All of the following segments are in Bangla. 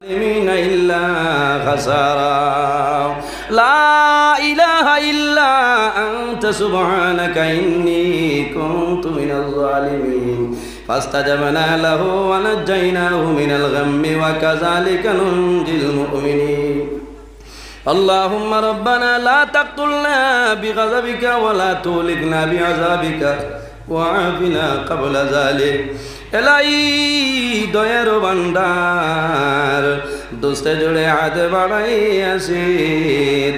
إلا خسارا لا إله إلا أنت سبحانك إني كنت من الظالمين فاستجبنا له ونجيناه من الغم وكذلك ننجي المؤمنين اللهم ربنا لا تقتلنا بغضبك ولا تهلكنا بعذابك وعافنا قبل ذلك এলাই দয়ার ভান্ডার দোস্তে জুড়ে হাত বাড়াই আসি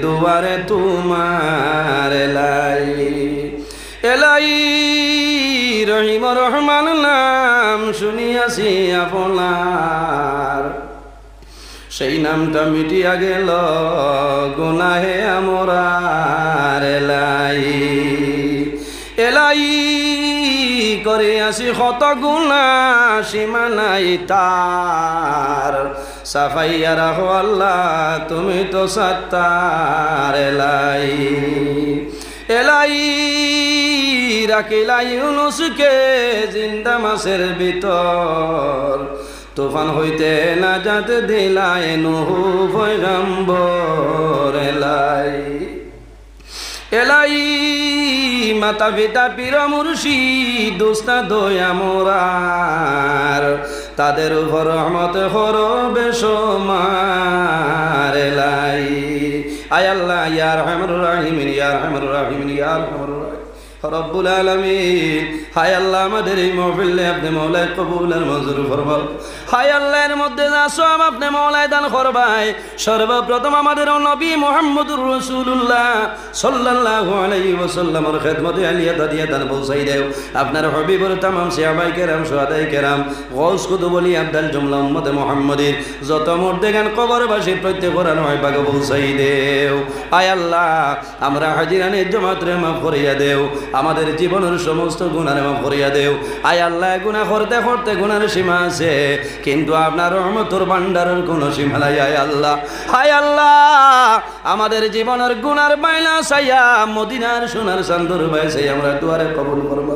দুয়ারে তোমার এলাই রহিম রহমান নাম শুনিয়াছি আপনার সেই নামটা মিটিয়া গেল গুনাহে আমরার এলাই করে আসি কত গুণা সীমা নাই তার সাফাইয়া রাখো আল্লাহ তুমি তো সত্তার এলাই রাখিলাই ইউনুসকে জিন্দা মাছের ভিতর তুফান হইতে নাজাত দিলাই নূহ পয়গম্বর এলাই মাতা পিতা পীর মুর্শিদ দোস্তা দয়া মোরার তাদের উপর রহমত করো বেশমার এলাই আয় আল্লাহ ইয়া আরহামুর রাহিমিন ইয়া আরহামুর রাহিমিন ইয়া আরহামুর রাহিমিন রব্বুল আলামিন হায় আল্লাহ আমাদের এই মাহফিলে আপনি মওলায় কবুল আর মঞ্জুর ফরমাও হায় আল্লাহ এর মধ্যে যা সওয়াব আপনি মওলায় দান করবাই সর্বপ্রথম আমাদের নবী মুহাম্মদুর রাসূলুল্লাহ সাল্লাল্লাহু আলাইহি ওয়াসাল্লামের খিদমতে আলিয়া দাদিয়া দান পৌঁছাই দেও আপনার হাবিবের तमाम সাহাবায়ে কেরাম সুহাদায়ে কেরাম গাউস কুতুব ওলি আব্দাল জুমলা উম্মতে মুহাম্মাদির যত মুর্দেগান কবরবাসী প্রত্যেকের নয় ভাগে পৌঁছাই দেও আয় আল্লাহ আমরা হাজিরানে জামাতরে মাফ করিয়া দেও আমাদের জীবনের সমস্ত গুনাহ মাফ করিয়া দেও আয় আল্লাহ গুনাহ করতে করতে গুনার সীমা আছে কিন্তু আপনার রহমতের ভান্ডারের কোনো সীমা নাই আয় আল্লাহ আমাদের জীবনের গুনার বাইলা চাইয়া মদিনার সোনার চাঁদর বাইছে আমরা দুয়ারে কবুল করব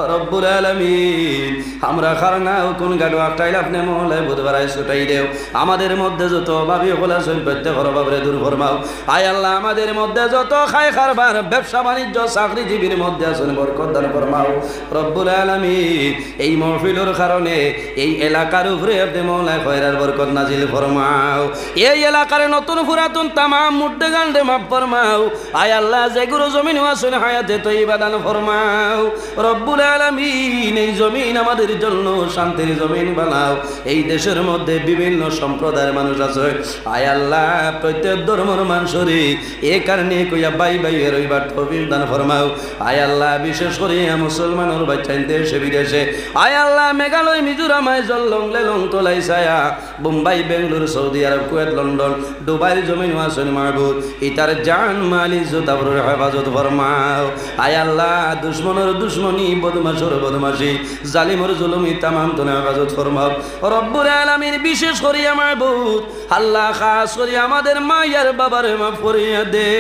রব্বুল আলামিন আমরা খারনা কোন গাড়ো আটাইল আপনি মওলায় বুধবার ছুটাই দেও আমাদের মধ্যে যত ভাবি হলা সই প্রত্যেক রবাবরে দূর ফরমাও আয় আল্লাহ আমাদের মধ্যে যত খায় খারবার ব্যবসা বাণিজ্য চাকরিজীবীর মধ্যে আছেন বরকত দান ফরমাও রব্বুল আলামিন এই মাহফিলের কারণে এই এলাকার উপরে আপনি মওলায় খয়রার বরকত নাজিল ফরমাও এই এলাকার নতুন পুরাতন तमाम মুর্দেগানরে মাফ ফরমাও আয় আল্লাহ যে গুরু জমিন আছেন হায়াতে তয়্যিবা দান ফরমাও রব্বুল আলামিন এই জমিন আমাদের জন্য শান্তির জমিন বানাও এই দেশের মধ্যে বিভিন্ন সম্প্রদায়ের মানুষ আছে আয় আল্লাহ প্রত্যেক ধর্মের মানুষরে এই কারণে কইয়া বাই বাই রইবার তৌফিক দান ফরমাও আয় আল্লাহ বিশেষ করে মুসলমানের বাচ্চা দেশে বিদেশে আয় আল্লাহ মেঘালয় মিজোরাম জললং লেলং তোলাই ছায়া Bombay Bengaluru Saudi Arab Kuwait London দুবাইয়ের জমিন ওয়াসন মাহবুব ইতার জান মাল ইজ্জত আবরুর হেফাজত ফরমাও আয় আল্লাহ দুশমনের দুশমনি বদমাশের বদমাশি জালিমের জুলুমি तमाम তোনা হেফাজত ফরমাও রব্বুল আলামিন বিশেষ করে মাহবুব আল্লাহ খাস করে আমাদের মায়ের বাবার মাফ করিয়া দে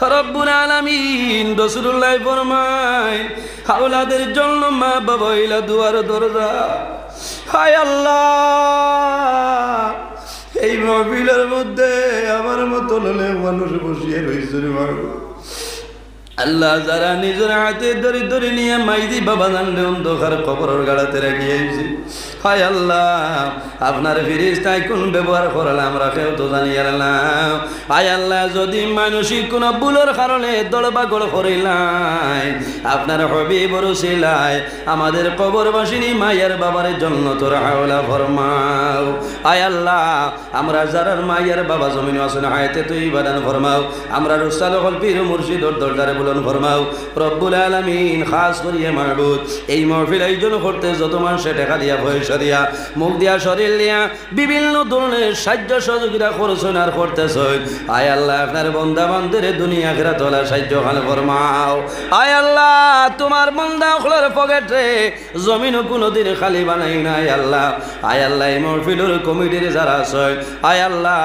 রব্বুল আলামিন রাসূলুল্লাহ ফরমায় আওলাদের জন্য মা বাবা হইলা দুয়ার দরজা হায় আল্লাহ এই মাহফিলের মধ্যে আমার মতো হলে মানুষ বসিয়ে রইছে রে মাগো আল্লাহ যারা নিজের হাতে ধরে ধরে নিয়ে মাইদি বাবা জানলে অন্ধকার কবরের গাড়াতে রাখিয়েছি হায় আল্লাহ আপনার ফেরেশতায় কোন ব্যবহার করালে আমরা কেউ তো জানি না হায় আল্লাহ যদি মানসিক কোন ভুলের কারণে দড়বাগড় করিলাই আপনার হাবিবর উসিলায় আমাদের কবরবাসিনী মায়ের বাবার জন্য তোর হাওলা ফরমাও হায় আল্লাহ আমরা যারা মায়ের বাবা জমিন আছেন হায়াতে তুই বাদান ফরমাও আমরা রুসাল হল পীর মুর্শিদর দরবারে বুলন ফরমাও রব্বুল আলামিন খাস করিয়া মাহবুব এই মাহফিল আয়োজন করতে যত মানুষ টাকা দিয়া পয়সা দিয়া মুখ দিয়া শরীর দিয়া বিভিন্ন ধরনের সাহায্য সহযোগিতা করছেন আর করতেছেন আয় আল্লাহ আপনার বান্দা বান্দাদের দুনিয়া আখিরাত ওয়ালা সাহায্য খান ফরমাও আয় আল্লাহ তোমার বান্দা ওগুলোর পকেটে জমিন কোনোদিন খালি বানাই নাই আল্লাহ আয় আল্লাহ এই মাহফিলের কমিটির যারা আছে আয় আল্লাহ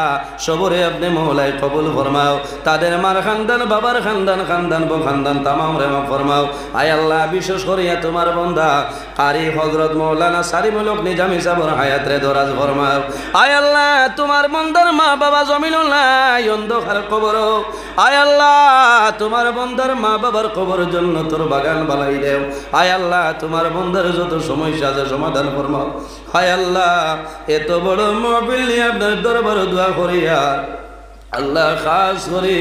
সবরে আপনি মওলায় কবুল ফরমাও তাদের মার খানদান বাবার খানদান খানদান খানদান তামাম রে মাফ ফরমাও। আয় আল্লাহ বিশেষ করিয়া তোমার বান্দা কারি হযরত মাওলানা সারিমুল হক নিজামী সাহেবের হায়াত রে দরাজ ফরমাও। আয় আল্লাহ তোমার বান্দার মা বাবা জমিনুল নাই অন্ধকার কবর, আয় আল্লাহ তোমার বান্দার মা বাবার কবরের জন্য তোর বাগান বানাই দেও। আয় আল্লাহ তোমার বান্দার যত সমস্যা আছে সমাধান ফরমাও। আয় আল্লাহ এত বড় মাহফিল নিয়ে আপনার দরবারে দোয়া করিয়া আল্লাহ খাস করে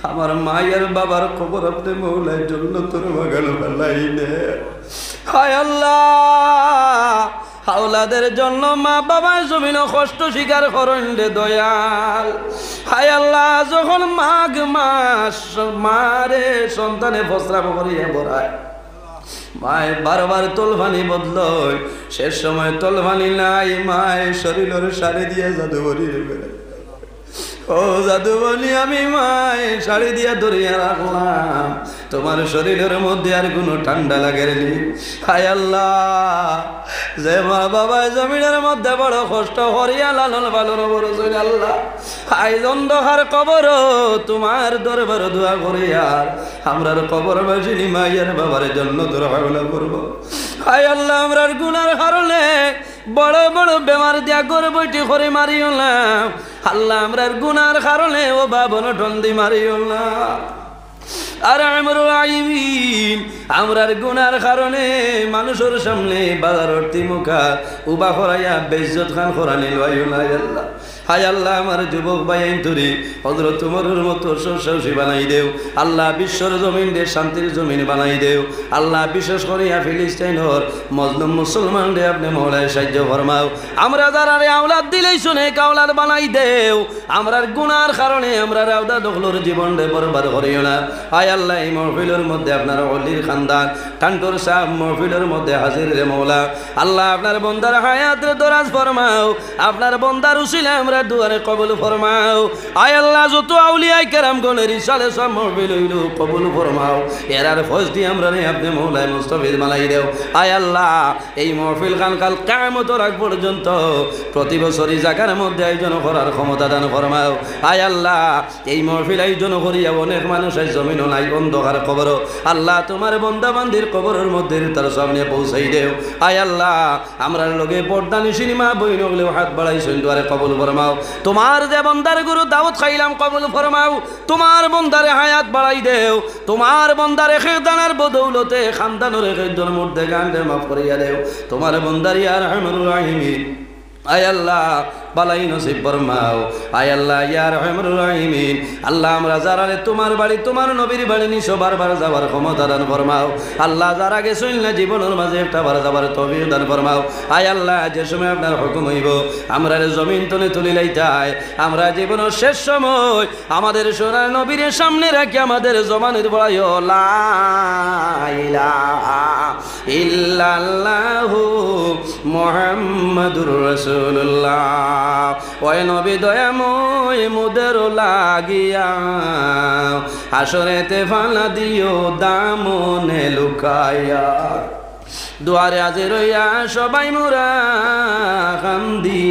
আমার মায়ের বাবার খবর আপনি মৌলার জন্য তোর বাগান বানাই দে। হায় আল্লাহ আওলাদের জন্য মা বাবা জমিন কষ্ট স্বীকার করেন রে দয়াল। হায় আল্লাহ যখন মাঘ মাস মারে সন্তানে প্রস্রাব করিয়া বড়ায়, মায় বারবার তোলভানি বদলয়, শেষ সময় তোলভানি নাই, মায় শরীরের শাড়ি দিয়ে জাদু বলিয়ে বেড়ায়। ও জাদু বলি আমি মায় শাড়ি দিয়া ধরিয়া রাখলাম, তোমার শরীরের মধ্যে আর কোনো ঠান্ডা লাগেনি। হায় আল্লাহ যে মা বাবা জমিনের মধ্যে বড় কষ্ট করিয়া লালন পালন বড় আল্লাহ হাই অন্ধকার কবর তোমার দরবার দোয়া করিয়া আমরার কবর বাসিনী মাইয়ের বাবার জন্য তোর হাওলা করবো। হায় আল্লাহ আমরার গুনার কারণে বড় বড় বেমার দিয়া গর্বটি করে মারিও না আল্লাহ, আমরার গুনার কারণে ও বাবন ঠন্দি মারিও না। আর আমরার গুনার কারণে মানুষের সামনে বাজারটি মুখা উবা করাইয়া বেইজ্জত খান করানি লইও না আল্লাহ। হায় আল্লাহ আমার যুবক ভাই ধরে হযরত উমরের মতো সরসাহসী বানাই দেও আল্লাহ, বিশ্বর জমিন দে শান্তির জমিন বানাই দেও আল্লাহ। বিশেষ করিয়া ফিলিস্তাইনের মজলুম মুসলমান রে আপনি মওলায় সাহায্য ফরমাও। আমরা যারা আওলাদ দিলেই শুনে কাওলাদ বানাই দেও, আমরার গুনার কারণে আমরা আওলাদ দখলর জীবন রে বরবাদ করিও না। হায় আল্লাহ এই মাহফিলের মধ্যে আপনার অলির খানদান টান্টুর সাহেব মাহফিলের মধ্যে হাজির রে মওলা আল্লাহ, আপনার বন্দার হায়াত রে দরাজ ফরমাও, আপনার বন্দার উসিলা আমরা দুয়ারে কবুল ফরমাও। আয় আল্লাহ যত আউলিয়ায়ে কেরাম গণের ইসালে সব মাহফিল হইল কবুল ফরমাও, এরার ফজ দিয়ে আমরা রে আপনি মওলায় মুস্তাফিজ বানাই দেও। আয় আল্লাহ এই মাহফিল খান কাল কিয়ামত রাখ পর্যন্ত প্রতি বছরই জায়গার মধ্যে আয়োজন করার ক্ষমতা দান ফরমাও। আয় আল্লাহ এই মাহফিল আয়োজন করিয়া অনেক মানুষের জমিন নাই অন্ধকার কবর আল্লাহ, তোমার বন্দা বান্দির কবরের মধ্যে তার সামনে পৌঁছাই দেও। আয় আল্লাহ আমরার লগে পর্দা নিশিনী মা বই নগলেও হাত বাড়াইছেন দুয়ারে কবুল ফরমাও। তোমার যে বন্দার গুরু দাওয়াত খাইলাম কবুল ফরমাও, তোমার বন্দারে হায়াত বাড়াই দেও, তোমার বন্দারে খেদানার বদৌলতে খানদানের একজন মধ্যে গানরে মাফ করিয়া দেও। তোমার বন্দার ইয়া রহমানুর রাহিমিন আয় আল্লাহ বালাই নসিব ফরমাও। আয় আল্লাহ ইয়া রহমানুর রাহিমিন আল্লাহ আমরা যারা তোমার বাড়ি তোমার নবীর বাড়ি নিছো বারবার যাবার ক্ষমতা দান ফরমাও আল্লাহ, যারা গেছেন না জীবনের মাঝে একটা বার যাবার তৌফিক দান ফরমাও। আয় আল্লাহ যে সময় আপনার হুকুম হইব আমরা জমিন তলে তুলি লাইতাই, আমরা জীবনের শেষ সময় আমাদের সোনার নবীর সামনে রাখি আমাদের জমানের বড়াইও লা ইলাহা ইল্লাল্লাহু মুহাম্মাদুর রাসূলুল্লাহ। ওই নবী দয়াময় মুদের লাগিয়া হাসরেতে ফালা দিও দামনে লুকাইয়া, দুয়ারে আজে রইয়া সবাই মোরা কান্দি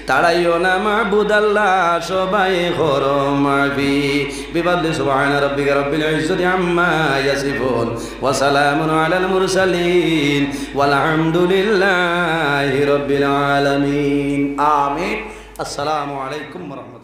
তাড়াইও না মাহবুদ আল্লাহ সবাই করো মাফি। বিফাদলি সুবহানা রাব্বিকা রাব্বিল ইজ্জাতি আম্মা ইয়াসিফুন ওয়া সালামুন আলাল মুরসালিন ওয়াল হামদুলিল্লাহি রাব্বিল আলামিন। আমিন। আসসালামু আলাইকুম ওয়া রাহমাতুল্লাহ।